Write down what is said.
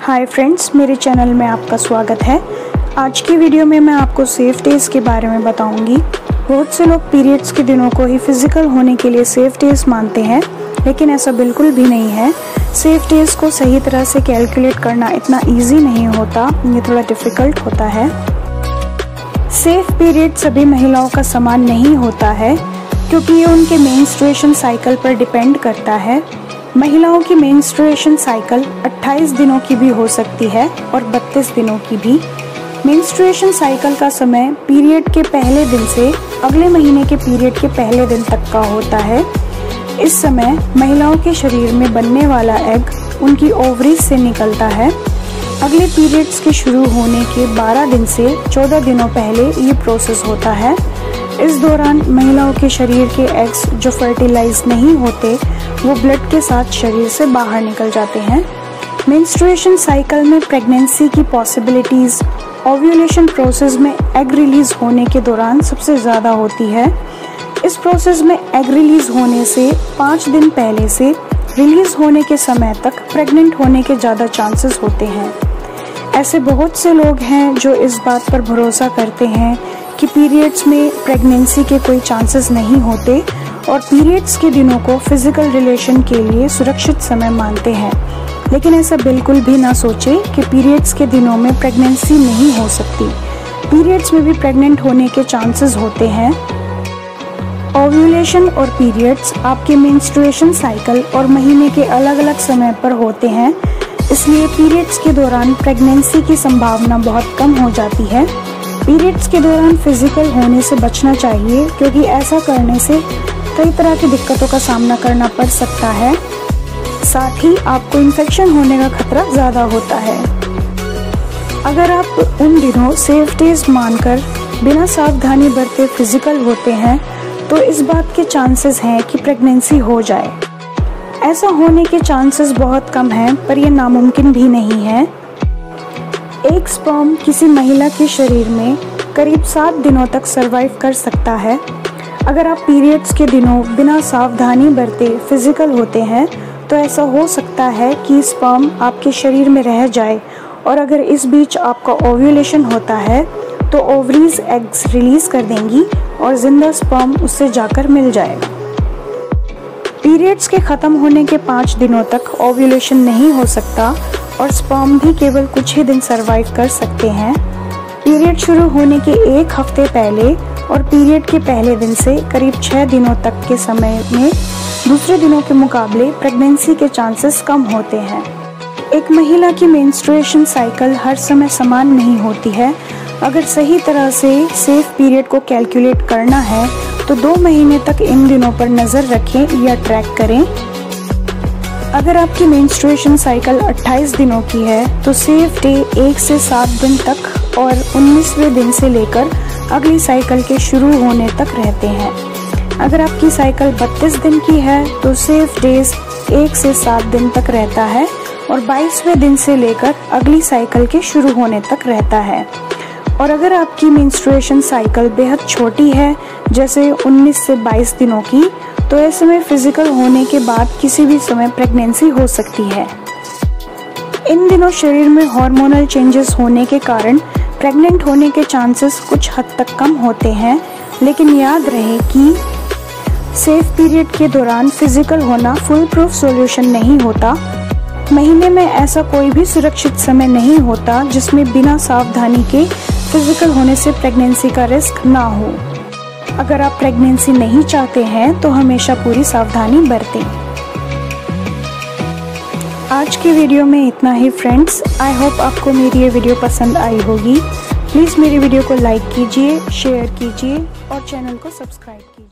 Hi friends, मेरे channel में आपका स्वागत है। आज की वीडियो में मैं आपको सेफ डेज़ के बारे में बताऊंगी। बहुत से लोग पीरियड्स के दिनों को ही फिजिकल होने के लिए सेफ डेज़ मानते हैं, लेकिन ऐसा बिल्कुल भी नहीं है। सेफ डेज़ को सही तरह से कैलकुलेट करना इतना ईजी नहीं होता, ये थोड़ा डिफ़िकल्ट होता है। सेफ पीरियड सभी महिलाओं का समान नहीं होता है, क्योंकि ये उनके मेंस्ट्रुएशन साइकिल पर डिपेंड करता है। महिलाओं की मेंस्ट्रुएशन साइकिल 28 दिनों की भी हो सकती है और 32 दिनों की भी। मेंस्ट्रुएशन साइकिल का समय पीरियड के पहले दिन से अगले महीने के पीरियड के पहले दिन तक का होता है। इस समय महिलाओं के शरीर में बनने वाला एग उनकी ओवरीज से निकलता है। अगले पीरियड्स के शुरू होने के 12 दिन से 14 दिनों पहले ये प्रोसेस होता है। इस दौरान महिलाओं के शरीर के एग्स जो फर्टिलाइज नहीं होते वो ब्लड के साथ शरीर से बाहर निकल जाते हैं। मेंस्ट्रुएशन साइकिल में प्रेगनेंसी की पॉसिबिलिटीज ओव्यूलेशन प्रोसेस में एग रिलीज होने के दौरान सबसे ज़्यादा होती है। इस प्रोसेस में एग रिलीज होने से 5 दिन पहले से रिलीज होने के समय तक प्रेग्नेंट होने के ज़्यादा चांसेस होते हैं। ऐसे बहुत से लोग हैं जो इस बात पर भरोसा करते हैं कि पीरियड्स में प्रेगनेंसी के कोई चांसेस नहीं होते और पीरियड्स के दिनों को फिजिकल रिलेशन के लिए सुरक्षित समय मानते हैं। लेकिन ऐसा बिल्कुल भी ना सोचें कि पीरियड्स के दिनों में प्रेगनेंसी नहीं हो सकती। पीरियड्स में भी प्रेग्नेंट होने के चांसेस होते हैं। ओव्यूलेशन और पीरियड्स आपके मेंस्ट्रुएशन साइकिल और महीने के अलग अलग समय पर होते हैं, इसलिए पीरियड्स के दौरान प्रेगनेंसी की संभावना बहुत कम हो जाती है। पीरियड्स के दौरान फिजिकल होने से बचना चाहिए, क्योंकि ऐसा करने से कई तरह की दिक्कतों का सामना करना पड़ सकता है। साथ ही आपको इन्फेक्शन होने का खतरा ज़्यादा होता है। अगर आप उन दिनों सेफ डेज मानकर बिना सावधानी बरते फिजिकल होते हैं तो इस बात के चांसेस हैं कि प्रेगनेंसी हो जाए। ऐसा होने के चांसेस बहुत कम हैं, पर यह नामुमकिन भी नहीं है। एक स्पर्म किसी महिला के शरीर में करीब 7 दिनों तक सरवाइव कर सकता है। अगर आप पीरियड्स के दिनों बिना सावधानी बरते फिजिकल होते हैं तो ऐसा हो सकता है कि स्पर्म आपके शरीर में रह जाए, और अगर इस बीच आपका ओव्यूलेशन होता है तो ओवरीज एग्स रिलीज कर देंगी और जिंदा स्पर्म उससे जाकर मिल जाएगा। पीरियड्स के ख़त्म होने के 5 दिनों तक ओव्यूलेशन नहीं हो सकता और स्पर्म भी केवल कुछ ही दिन सरवाइव कर सकते हैं। पीरियड शुरू होने के 1 हफ्ते पहले और पीरियड के पहले दिन से करीब 6 दिनों तक के समय में दूसरे दिनों के मुकाबले प्रेगनेंसी के चांसेस कम होते हैं। एक महिला की मेंस्ट्रुएशन साइकिल हर समय समान नहीं होती है। अगर सही तरह से सेफ पीरियड को कैलकुलेट करना है तो 2 महीने तक इन दिनों पर नज़र रखें या ट्रैक करें। अगर आपकी मेंस्ट्रुएशन साइकिल 28 दिनों की है तो सेफ डे 1 से 7 दिन तक और 19वें दिन से लेकर अगली साइकिल के शुरू होने तक रहते हैं। अगर आपकी साइकिल 32 दिन की है तो सेफ डेज 1 से 7 दिन तक रहता है और 22वें दिन से लेकर अगली साइकिल के शुरू होने तक रहता है। और अगर आपकी मेंस्ट्रुएशन साइकिल बेहद छोटी है, जैसे 19 से 22 दिनों की, तो ऐसे में फिजिकल होने के बाद किसी भी समय प्रेगनेंसी हो सकती है। इन दिनों शरीर में हार्मोनल चेंजेस होने के कारण प्रेग्नेंट होने के चांसेस कुछ हद तक कम होते हैं, लेकिन याद रहे कि सेफ पीरियड के दौरान फिजिकल होना फुल प्रूफ सॉल्यूशन नहीं होता। महीने में ऐसा कोई भी सुरक्षित समय नहीं होता जिसमें बिना सावधानी के फिजिकल होने से प्रेगनेंसी का रिस्क ना हो। अगर आप प्रेगनेंसी नहीं चाहते हैं तो हमेशा पूरी सावधानी बरतें। आज की वीडियो में इतना ही फ्रेंड्स। आई होप आपको मेरी ये वीडियो पसंद आई होगी। प्लीज़ मेरी वीडियो को लाइक कीजिए, शेयर कीजिए और चैनल को सब्सक्राइब कीजिए।